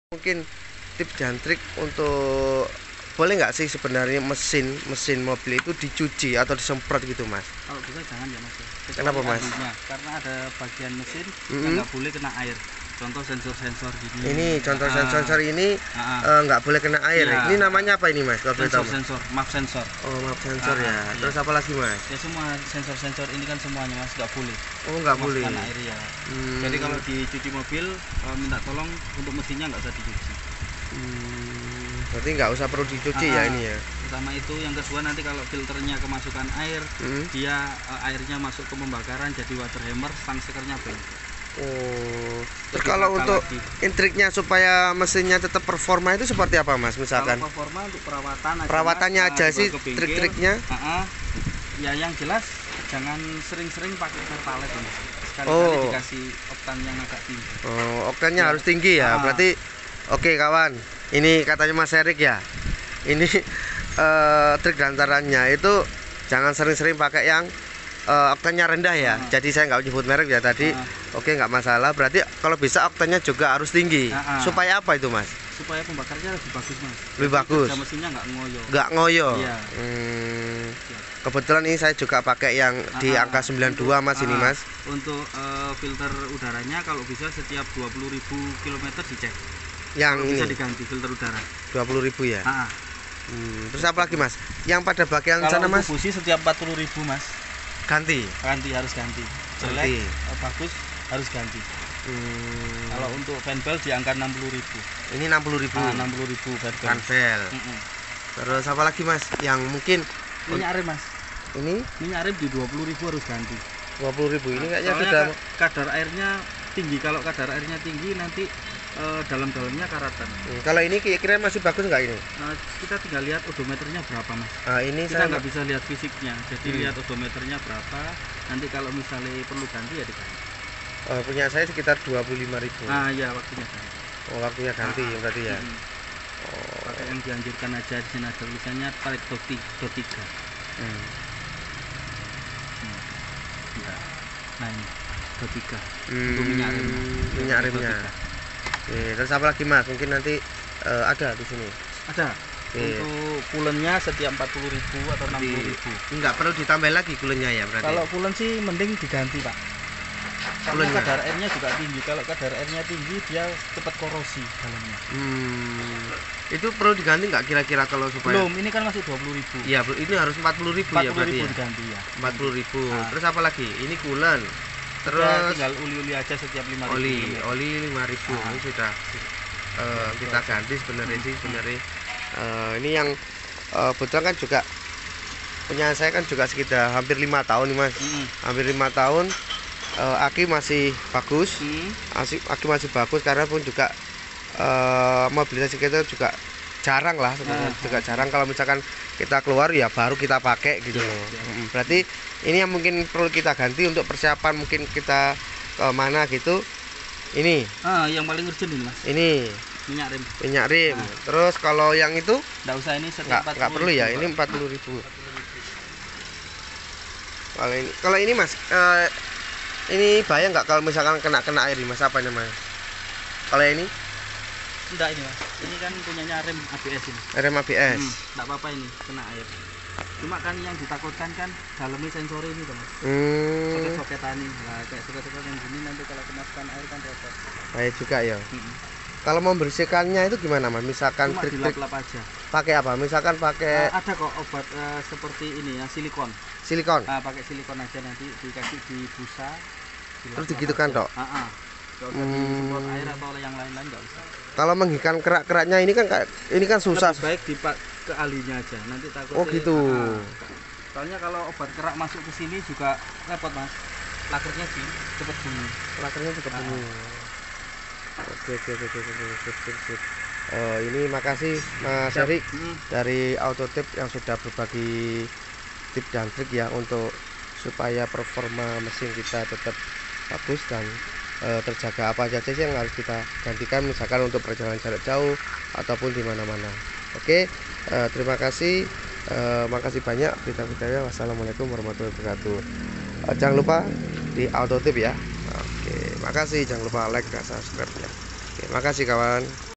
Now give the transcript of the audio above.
Mungkin tips dan trik untuk boleh nggak sih sebenarnya mesin mobil itu dicuci atau disemprot gitu mas? Kalau bisa jangan ya mas ya. Kenapa mas? Karena ada bagian mesin yang nggak boleh kena air. Contoh sensor-sensor gini. Ini contoh sensor ini nggak boleh kena air. Ya. Ini namanya apa ini mas? Sensor, map sensor. Oh map sensor ya. Terus apa lagi mas? Ya semua sensor-sensor ini kan semuanya mas nggak boleh. Oh nggak boleh. Kena air ya. Jadi kalau dicuci mobil minta tolong untuk mesinnya nggak usah dicuci. Berarti nggak usah perlu dicuci ya ini ya. Pertama itu, yang kedua nanti kalau filternya kemasukan air, dia airnya masuk ke pembakaran jadi water hammer, stang sekernya bengkok. Oh, terus kalau untuk intriknya supaya mesinnya tetap performa itu seperti apa mas? Misalkan kalau performa untuk perawatannya aja sih trik-triknya. Ya yang jelas jangan sering-sering pakai pertalite mas. Sekali-kali dikasih oktan yang agak tinggi. Oh, oktannya harus tinggi ya. Berarti oke kawan, ini katanya Mas Erik ya. Ini trik diantaranya itu jangan sering-sering pakai yang oktannya rendah ya. Jadi saya nggak nyebut merek ya tadi. Oke nggak masalah. Berarti kalau bisa oktannya juga harus tinggi. Supaya apa itu mas? Supaya pembakarnya lebih bagus mas. Lebih bagus. Mesinnya nggak ngoyo. Nggak ngoyo. Iya. Kebetulan ini saya juga pakai yang di angka 92 mas ini mas. Untuk filter udaranya kalau bisa setiap 20.000 km dicek. Yang kalau ini bisa diganti filter udara. 20.000 ya. Terus apa lagi mas? Yang pada bagian kalau sana mas? Kalau busi setiap 40.000 mas. Ganti harus ganti. Jelek bagus harus ganti. Kalau untuk fan belt di angka 60.000. Ini 60.000. 60.000 fan belt. Terus apa lagi mas? Yang mungkin minyak rem mas. Ini minyak rem di 20.000 harus ganti. 20.000 ini kayaknya sudah kadar airnya tinggi. Kalau kadar airnya tinggi nanti dalam-dalamnya karatan. Kalau ini kira-kira masih bagus nggak ini? Kita tinggal lihat odometernya berapa mas. Ini kita nggak bisa lihat fisiknya, jadi lihat odometernya berapa. Nanti kalau misalnya perlu ganti ya diganti. Punya saya sekitar 25.000. Ya waktunya ganti. Waktunya ganti berarti ya. Pakai yang dianjurkan aja, di sini ada tulisannya tarik dot 3. Nah ini dot 3 untuk minyak remnya. Terus apa lagi mas? Mungkin nanti ada di sini. Ada. Untuk kulennya setiap 40.000 atau 60.000. Enggak perlu ditambah lagi kulennya ya berarti. Kalau kulen sih mending diganti pak. Karena kadar airnya juga tinggi. Kalau kadar airnya tinggi dia cepat korosi dalamnya. Itu perlu diganti nggak kira-kira kalau supaya? Belum, ini kan masih 20.000. Iya, ini harus 40.000 ya berarti. 40.000 diganti ya. 40.000. Terus apa lagi? Ini kulen. Terus tinggal oli aja setiap 5.000. Oli 5.000 ini sudah kita ganti sebenarnya sih sebenarnya. Ini yang kebetulan kan juga punya saya kan juga sekitar hampir 5 tahun nih mas. Hampir 5 tahun. Aki masih bagus. Aki masih bagus karena pun juga mobilitas kita juga jarang lah sebenarnya. Juga jarang kalau misalkan kita keluar ya baru kita pakai gitu loh. Berarti ini yang mungkin perlu kita ganti untuk persiapan mungkin kita ke mana gitu. Ini yang paling urgent ini mas. Ini minyak rem. Terus kalau yang itu nggak usah, ini nggak perlu ya. Ini 40.000. Kalau ini mas ini bahaya nggak kalau misalkan kena air nih mas? Apa namanya kalau ini? Enggak ini mas, ini kan punyanya rem ABS ini. Rem ABS. Enggak apa-apa ini kena air. Cuma kan yang ditakutkan kan dalamnya sensor ini tuh mas. Soket-soketan ini. Nah, kayak soket-soket yang gini nanti kalau kemasukan air kan repot. Baik juga ya. Kalau membersihkannya itu gimana mas? Misalkan trik-trik aja. Pakai apa? Misalkan pakai ada kok obat seperti ini ya, silikon. Pakai silikon aja, nanti dikasih di busa. Terus digitukan dok? Gak usah disemprot air atau yang lain-lain nggak usah. Kalau menghilangkan kerak-keraknya ini kan susah. Lebih baik ke ahlinya aja, nanti takut. Oh gitu. Soalnya kalau obat kerak masuk ke sini juga repot mas. Lakernya sih cepet bunyi. Oke. Ini makasih Mas Erik dari Autotip yang sudah berbagi tips dan trik ya untuk supaya performa mesin kita tetap bagus dan terjaga. Apa saja sih yang harus kita gantikan misalkan untuk perjalanan jarak jauh ataupun di mana-mana. Oke, terima kasih. Makasih banyak berita-beritanya. Wassalamualaikum warahmatullahi wabarakatuh. Jangan lupa di Autotip ya. Oke, makasih. Jangan lupa like dan subscribe ya. Oke, makasih kawan.